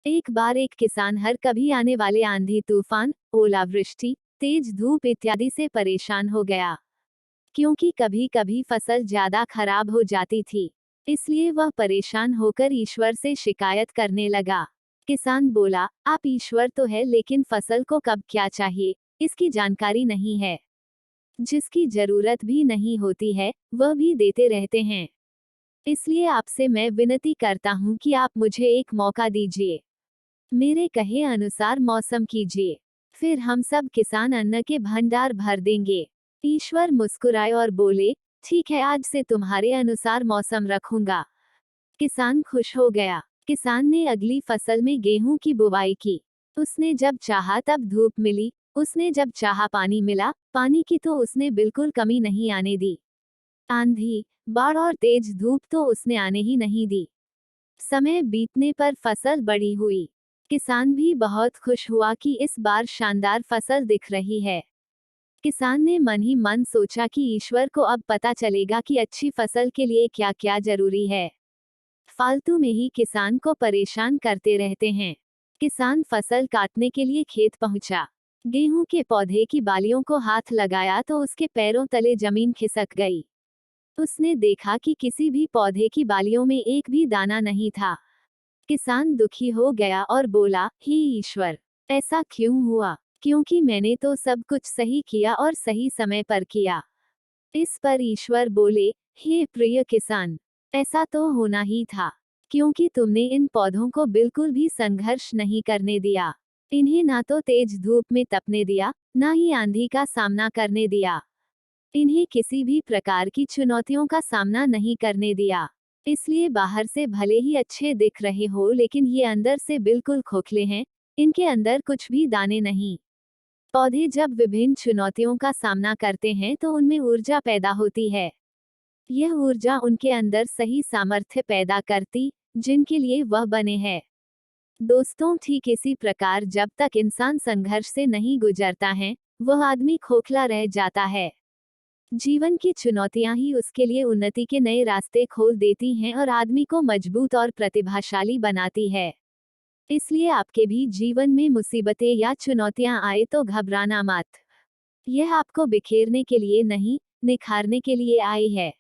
एक बार एक किसान हर कभी आने वाले आंधी तूफान, ओलावृष्टि, तेज धूप इत्यादि से परेशान हो गया, क्योंकि कभी कभी फसल ज्यादा खराब हो जाती थी। इसलिए वह परेशान होकर ईश्वर से शिकायत करने लगा। किसान बोला, आप ईश्वर तो है लेकिन फसल को कब क्या चाहिए, इसकी जानकारी नहीं है। जिसकी जरूरत भी नहीं होती है, वह भी देते रहते हैं। इसलिए आपसे मैं विनती करता हूँ कि आप मुझे एक मौका दीजिए। मेरे कहे अनुसार मौसम कीजिए, फिर हम सब किसान अन्न के भंडार भर देंगे। ईश्वर मुस्कुराए और बोले, ठीक है, आज से तुम्हारे अनुसार मौसम रखूंगा। किसान खुश हो गया। किसान ने अगली फसल में गेहूं की बुवाई की। उसने जब चाहा तब धूप मिली, उसने जब चाहा पानी मिला, पानी की तो उसने बिल्कुल कमी नहीं आने दी। आंधी, बाढ़ और तेज धूप तो उसने आने ही नहीं दी। समय बीतने पर फसल बड़ी हुई। किसान भी बहुत खुश हुआ कि इस बार शानदार फसल दिख रही है। किसान ने मन ही मन सोचा कि ईश्वर को अब पता चलेगा कि अच्छी फसल के लिए क्या क्या जरूरी है। फालतू में ही किसान को परेशान करते रहते हैं। किसान फसल काटने के लिए खेत पहुंचा। गेहूं के पौधे की बालियों को हाथ लगाया तो उसके पैरों तले जमीन खिसक गई। उसने देखा कि किसी भी पौधे की बालियों में एक भी दाना नहीं था। किसान दुखी हो गया और बोला, हे ईश्वर, ऐसा क्यों हुआ? क्योंकि मैंने तो सब कुछ सही किया और सही समय पर किया। इस पर ईश्वर बोले, हे प्रिय किसान, ऐसा तो होना ही था, क्योंकि तुमने इन पौधों को बिल्कुल भी संघर्ष नहीं करने दिया। इन्हें ना तो तेज धूप में तपने दिया, ना ही आंधी का सामना करने दिया। इन्हें किसी भी प्रकार की चुनौतियों का सामना नहीं करने दिया। इसलिए बाहर से भले ही अच्छे दिख रहे हो लेकिन ये अंदर से बिल्कुल खोखले हैं, इनके अंदर कुछ भी दाने नहीं। पौधे जब विभिन्न चुनौतियों का सामना करते हैं तो उनमें ऊर्जा पैदा होती है। यह ऊर्जा उनके अंदर सही सामर्थ्य पैदा करती, जिनके लिए वह बने हैं। दोस्तों, ठीक इसी प्रकार जब तक इंसान संघर्ष से नहीं गुजरता है, वह आदमी खोखला रह जाता है। जीवन की चुनौतियां ही उसके लिए उन्नति के नए रास्ते खोल देती हैं और आदमी को मजबूत और प्रतिभाशाली बनाती है। इसलिए आपके भी जीवन में मुसीबतें या चुनौतियां आए तो घबराना मत। यह आपको बिखेरने के लिए नहीं, निखारने के लिए आई है।